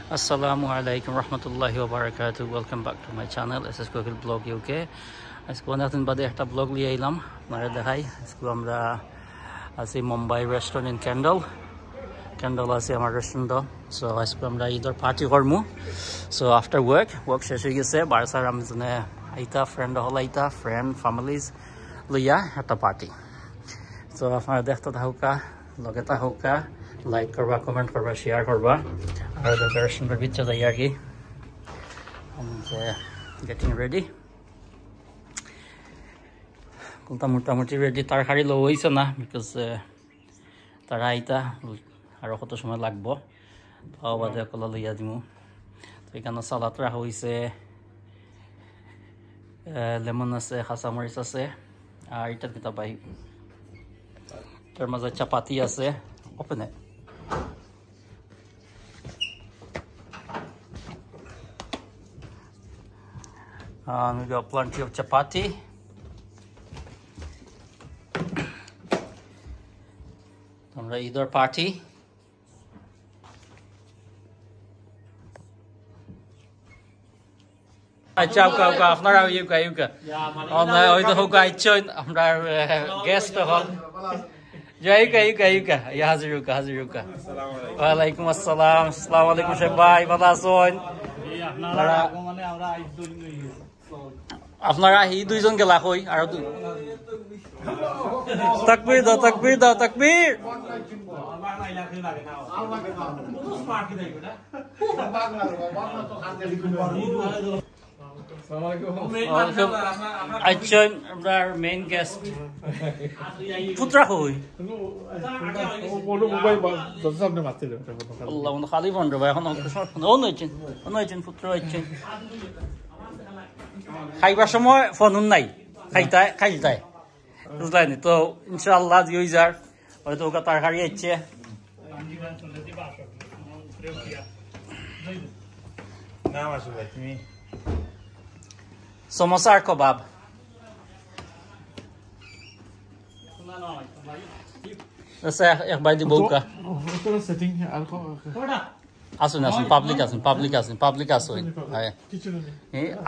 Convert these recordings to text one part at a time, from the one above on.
Assalamualaikum warahmatullahi wabarakatuh. Welcome back to my channel SS Google Blog UK. আজকে অনেকদিন বাদে একটা ব্লগ নিয়ে এলাম আপনারা দেখাই। আজকে আমরা আছি মুম্বাই রেস্টুরেন্ট ক্যান্ডল আছে আমার রেস্টুরেন্ট। সো আজকে আমরা ঈদের পার্টি করমু। সো আফটার ওয়ার্ক শেষ হয়ে গেছে বারসার আমি জনে আইতা ফ্রেন্ড হল আইতা ফ্রেন্ড ফ্যামিলিজ লইয়া একটা পার্টি। সো আপনারা দেখতে থাকুকা লগে থাকুকা লাইক করবা কমেন্ট করবা শেয়ার করবা আর রেস্টুরেন্টের ভিতরে যাই আর কি গেটিং রেডি কোনটা মোটামুটি রেডি তরকারি লো হয়েছে না বিকজ তারা আইতা আর কত সময় লাগবো তাও বাদে কলা লইয়া দিমু তো এখানে সালাদ রাখা হয়েছে লেমন আছে কাঁচামরিচ আছে আর এটার কিতা পাই তার মাঝে চাপাতি আছে open it we got plenty of chapati আমরা ঈদের পার্টি আচ্ছা ওকা আপনারা ইউকা আমরা হয়তো হোকা ইচ্ছেন আমরা গেস্ট হল Yuka. Ya Haziruka. Waalaikum assalam. Assalamualaikum Shebai. ভালো আছেন? আপনারা এই দুইজন গেলা কই আর তাকবীর দাও তাকবীর আচ্ছা আপনার মেইন গেস্ট পুত্রা কই আল্লাহ খালি বন্ধ ভাই এখন অনয়ছেন পুত্র হচ্ছেন খাইবার সময় ফোন নাই খাইতাই বুঝলাইনি তো ইনশাআল্লাহ দুই যার হয়তো ওকে তরকারি হচ্ছে সমোসা আর কবাব এক বাই দিব আসুন পাবলিক আসুন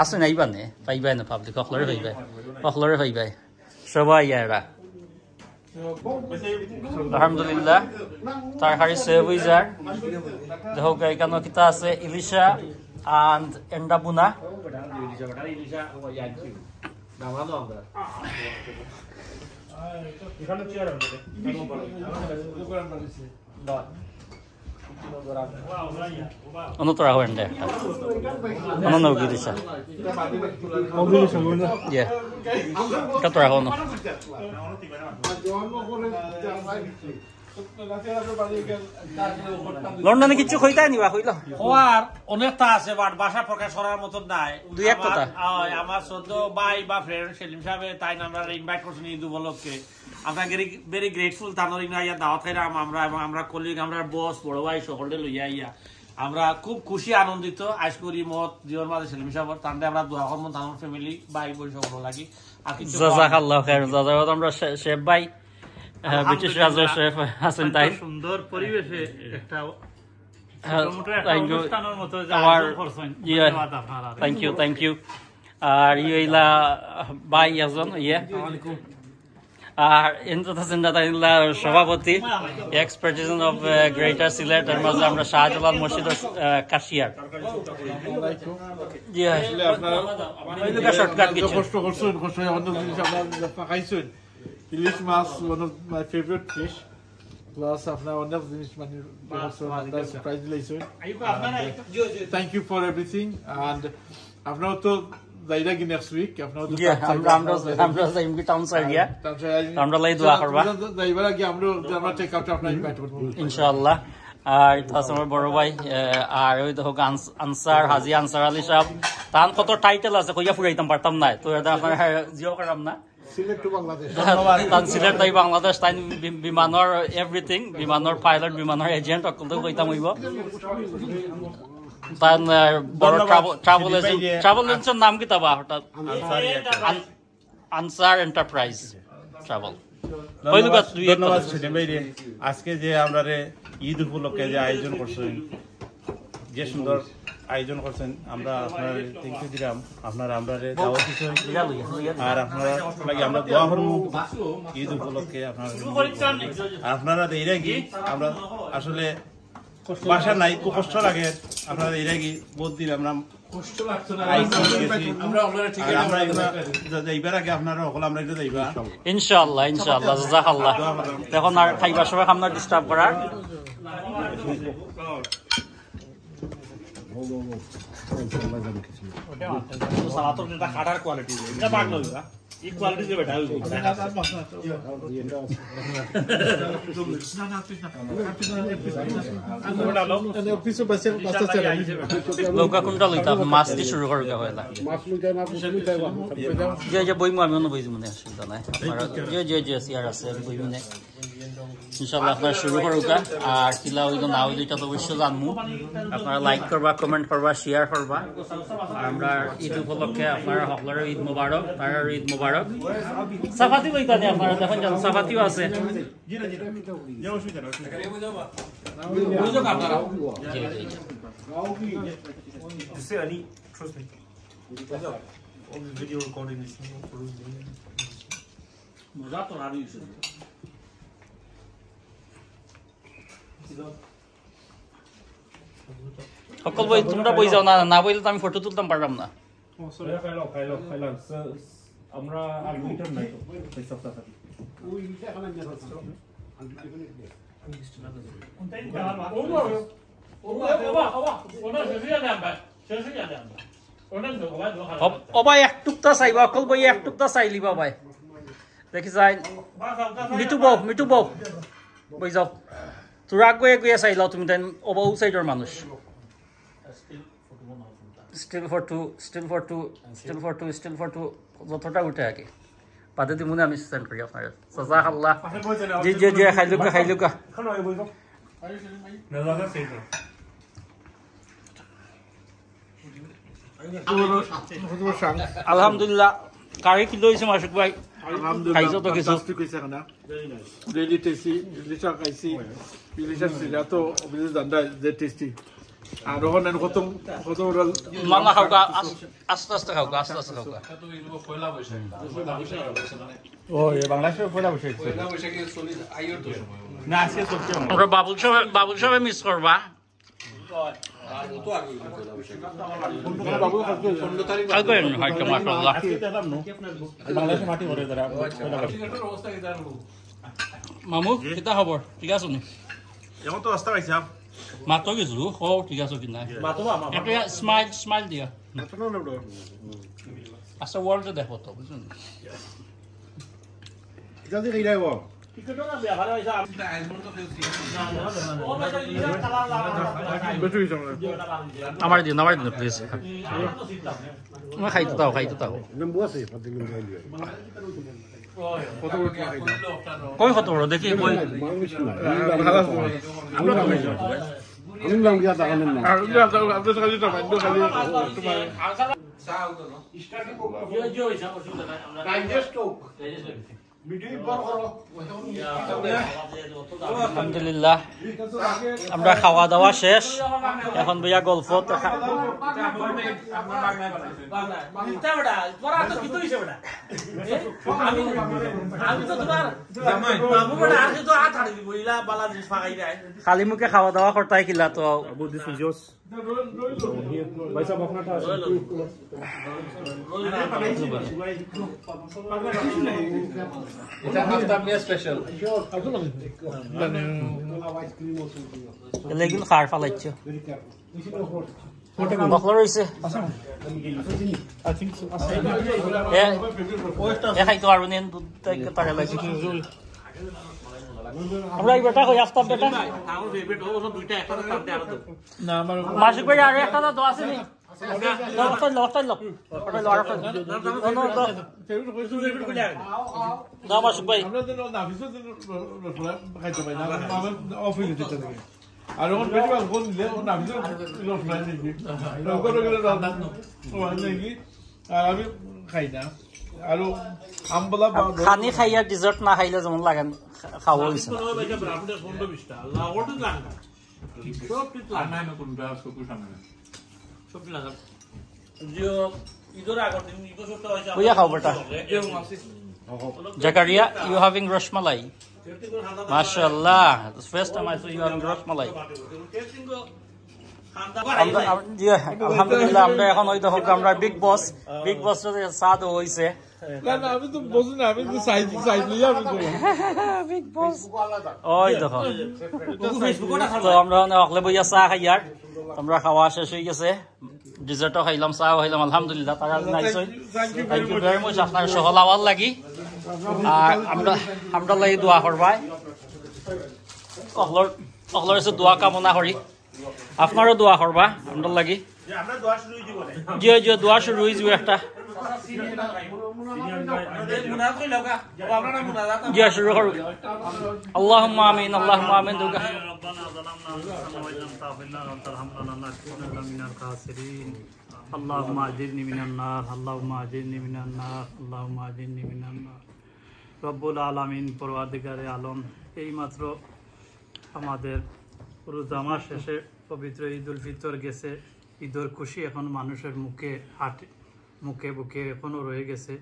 আসুন আইবা নে পাইবাই না পাবলিক অখলরে হইবাই সবাই ইয়ারা আলহামদুলিল্লাহ তরকারি সেভ হয়ে যার দেখো এখানে কিতা আছে Ilisha and endabuna ono tora hoende ono no gilisha yeah katora hono লন্ডনে কিছু কইতা নিবা কইলো হওয়ার অনেকটা আছে বাট ভাষা প্রকাশ করার মতো নাই দুই এক কথা আমার ছোট ভাই বা ফ্রেন্ড সেলিম সাহেব তাই আমরা ইনভাইট করছেন ঈদ উপলক্ষে আমরা ভেরি গ্রেটফুল তানোর ইয়া দাওয়াত খাইলাম আমরা কলিগ আমরা বস বড় ভাই সকলে লইয়া ইয়া আমরা খুব খুশি আনন্দিত আজ করি মত জীবন মাঝে সেলিম সাহেব তান্ডে আমরা দোয়া করবো তানোর ফ্যামিলি ভাই বোন সকল লাগি আর কিছু জাযাকাল্লাহু খাইর জাযাকাত আমরা শেফ ভাই ব্রিটিশ রাজা শেফ আছেন তাই সুন্দর পরিবেশে একটা থ্যাংক ইউ আর ইলা বাই একজন আর সভাপতি এক্সপার্টিজন অফ গ্রেটার সিলেট এর মাঝে আমরা শাহজালাল মসজিদের কাশিয়ার শর্টকাট কিছু ইলিশ মাছ one of my favorite fish plus আপনার অনেক জিনিস মানে surprise দিলাইছো thank you for everything and আপনার তো যাইরা কি নেক্সট উইক আপনার তো আমরা যাইমকি টাউন সাইডিয়া আমরা লাই দোয়া করবা যাইবার আগে আমরা টেক আউট আপনার ইনভাইট করব ইনশাআল্লাহ আর আমার বড় ভাই আর ওই দেখো আনসার হাজি আনসার আলী সাহেব তান কত টাইটেল আছে কইয়া ফুরাইতাম পারতাম না তো এটা আপনার জিও করাম না সিলেট তাই বাংলাদেশ তাই বিমানৰ এভৰিথিং বিমানৰ পাইলট বিমানৰ এজেন্ট অকলটো কইতাম হইব তান বড় ট্রাভেল এজেন্সৰ নাম কি তাবা হঠাৎ আনসার এন্টারপ্রাইজ ট্রাভেল ধন্যবাদ সেলিম ভাই আজকে যে আমরা ঈদ উপলক্ষে যে আয়োজন করছেন যে সুন্দর আয়োজন করছেন আমরা আপনার থ্যাংক ইউ দিলাম আপনারা আমরা দাওয়াত দিছেন আর আপনারা লাগি আমরা দোয়া করব ঈদ উপলক্ষে আপনারা দেইরা কি আমরা আসলে ভাষা নাই খুব কষ্ট লাগে আপনারা দেইরা কি বহুত দিন আমরা কষ্ট লাগছে না আমরা আপনারা ঠিক আছে আমরা যাইবার আগে আপনারা সকল আমরা এটা যাইবা ইনশাআল্লাহ ইনশাআল্লাহ জাযাকাল্লাহ এখন আর খাইবার সময় আমরা ডিস্টার্ব করার সালাতর যেটা খাটার কোয়ালিটি এটা বাগলো এটা এই কোয়ালিটি যে বেটা হইছে লোকা কোনটা লইতা মাছ দি শুরু করগা হয়লা মাছ লইতা না যে যে বইমু আমি অন্য বইজু মনে অসুবিধা নাই যে সিয়ার আছে বই মনে ইনশাআল্লাহ আপনারা শুরু করুকা আর কিলা হইলো না হইলো এটা তো অবশ্যই জানমু আপনারা লাইক করবা কমেন্ট করবা শেয়ার করবা আমরা ঈদ উপলক্ষে আপনারা সকলের ঈদ মোবারক তার ঈদ মোবারক সাফাতি লইতা নি আপনারা দেখেন জান সাফাতিও আছে সকল বই তোমরা বই যাও না না বইলে তো আমি ফটো তুলতাম পারলাম না আমরা আর মিটার নাই তো এই সপ্তাহ থাকি ওবাই এক টুকটা চাইবা অকল বই এক টুকটা চাইলিবা ভাই দেখি যাই মিটু বউ বই যাও তোরা গয়ে গয়ে চাইলাও তুমি তাই ওবা ও সাইডর মানুষ স্টিল ফর টু যতটা উঠে আগে বাদে দি মনে আমি সেন্ড করি আপনার জাযাকাল্লাহ জি খাইলুকা আলহামদুলিল্লাহ কারি কিলো হইছে মাসুক ভাই খাইছো তো কিছু really tasty ইলিশা খাইছি ইলিশা সিরা তো অবভিয়াসলি জানদা যে টেস্টি আর ওখানে কত মানা খাওয়া আস্তে খাওয়া ও এই বাংলাদেশে পয়লা বৈশাখ না আজকে সত্যি আমরা বাবুল সাহেব মিস করবা মামু কিতা খবর ঠিক আছে নি এমন তো অবস্থা পাইছি মাতো গেছো ও ঠিক আছে কি না একটা স্মাইল দিয়া আচ্ছা ওয়ার্ল্ড দেখো তো বুঝুন জলদি খাই যাইব আমার দিন প্লিজ খাইতে দাও কই কত বড় দেখি কই আলহামদুলিল্লাহ আমরা খাওয়া দাওয়া শেষ এখন ভাইয়া গল্প খালি মুখে খাওয়া দাওয়া করতাই কিলা তো লেগিন খার ফালাইছ বকলা রইছে খাইতো আর দুধ তাকে লাগছে আমরা এই বেটা কই আফতাব বেটা আমার ফেভারিট ও দুইটা একসাথে কাটতে আর তো না আমার মাসিক ভাই আর একটা তো আছে নি লটাই লো না মাসিক ভাই আমরা তো না বিশেষ খাইতে পাই না আমার অফ হয়ে যেতে থাকে আর ওর বেশি ভাগ কোন দিলে ও না বিশেষ লোক নাই নাকি লোক করে রান্না ও নাকি আর আমি খাই না আর আমবলা খানি খাইয়া ডেজার্ট না খাইলে যেমন লাগে খাওয়া হইছে আর নাই না কোনটা চকুর সামনে সব লাগা জিও ইদর আগর দিন ইদর সপ্তাহ হইছে বুইয়া খাও বেটা Zakaria, you having rashmalai? MashaAllah, it's the first time I saw you having rashmalai. Alhamdulillah, আমরা এখন ওই দেখো আমরা বিগ বস সাদ হইছে না না আমি তো বুঝি না আমি তো সাইজ নিয়ে আমি তো বিগ বস ওই দেখো তো আমরা অকলে বইয়া চা খাই আর আমরা খাওয়া শেষ হয়ে গেছে ডিজার্টও খাইলাম চাও খাইলাম আলহামদুলিল্লাহ তারা নাইছে থ্যাংক ইউ ভেরি মাচ আপনার সহলাওয়াল লাগি আর আমরা লাগি দোয়া করবাই অকলর এসে দোয়া কামনা করি আপনারও দোয়া করবা আমরা লাগি আমরা দোয়া শুরু হই দিব জি দোয়া শুরু হই যাব একটা জি শুরু করব আল্লাহুম্মা আমিন আল্লাহুম্মা আমিন দুগা ربنا ظلمنا انفسنا وان لم تغفر لنا وترحمنا لنكونن من الخاسرين اللهم اجرني من النار اللهم اجرني من النار اللهم اجرني من النار রব্বুল আলামিন পরওয়ারদিগারে আলম এইমাত্র আমাদের রোজা মাস শেষে পবিত্র ঈদুল ফিতর গেছে ঈদের খুশি এখন মানুষের মুখে বুকে এখনো রয়ে গেছে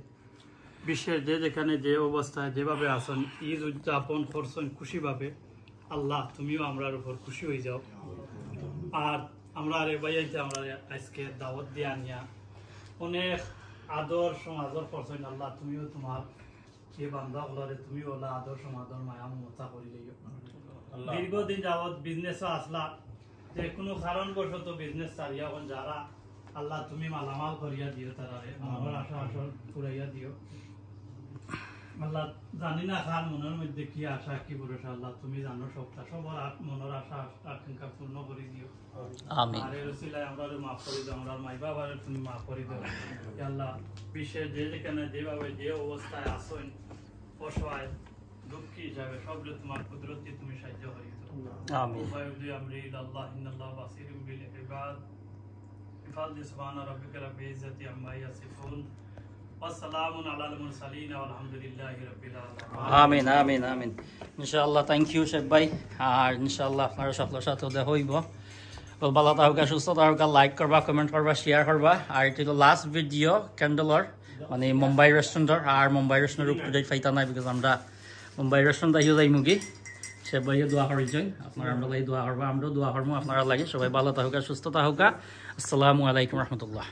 বিশ্বের যেখানে যে অবস্থায় যেভাবে আছেন ঈদ উদযাপন করছেন খুশিভাবে আল্লাহ তুমিও আমরার উপর খুশি হয়ে যাও আর আমরা রে ভাইয়াইতে আমরা আজকে দাওয়াত দিয়ে আনিয়া অনেক আদর সমাদর করছেন আল্লাহ তুমিও তোমার যে বান্দা হলারে তুমি ওলা আদর সমাদর মায়া মমতা করি লইও দীর্ঘদিন যাবৎ বিজনেসও আসলা যে কোনো কারণবশত বিজনেস চালিয়া এখন যারা আল্লাহ তুমি মালামাল করিয়া দিও তারারে আমার আশা আসল পুরাইয়া দিও আল্লাহ জানি না খান মনের মধ্যে কি আশা কি ভরসা আল্লাহ তুমি জানো সবটা সবার মনের আশা আকাঙ্ক্ষা পূর্ণ করে দিও আমিন আর রসিলায় আমরা মাফ করে দাও আমরা মাই বাবারে তুমি মাফ করে দাও আল্লাহ বিশ্বের যেখানে যেভাবে যে অবস্থায় আসেন অসহায় দুঃখী হিসাবে সবরে তোমার কুদরতি তুমি সাহায্য করি দাও আমিন উপায়ুদি আমরি আল্লাহ ইন্নাল্লাহ বাসিরুম বিল ইবাদ বিফাদলি সুবহানা রাব্বিকা রাব্বিল ইজ্জাতি আম্মা ইয়াসিফুন ওয়াসসালামু আলাল মুরসালিন আলহামদুলিল্লাহি রাব্বিল আলামিন আমিন আমিন ইনশাআল্লাহ থ্যাংক ইউ শেখ ভাই আর ইনশাআল্লাহ আপনারা সকলের সাথে দেখা হইব ভালো থাকুক সুস্থ থাকুক লাইক করবা কমেন্ট করবা শেয়ার করবা আর এটা লাস্ট ভিডিও ক্যান্ডেলর মানে মুম্বাই রেস্টুরেন্টর আর মুম্বাই রেস্টুরেন্ট উপ টু ডেট ফাইতা নাই বিকজ আমরা মুম্বাই রেস্টুরেন্ট আহিও যাই মুগি শেখ ভাইও দোয়া করেছেন আপনারা আমরা লাগি দোয়া করবা আমরাও দোয়া করবো আপনারা লাগে সবাই ভালো থাকুক সুস্থ থাকুক আসসালামু আলাইকুম রহমতুল্লাহ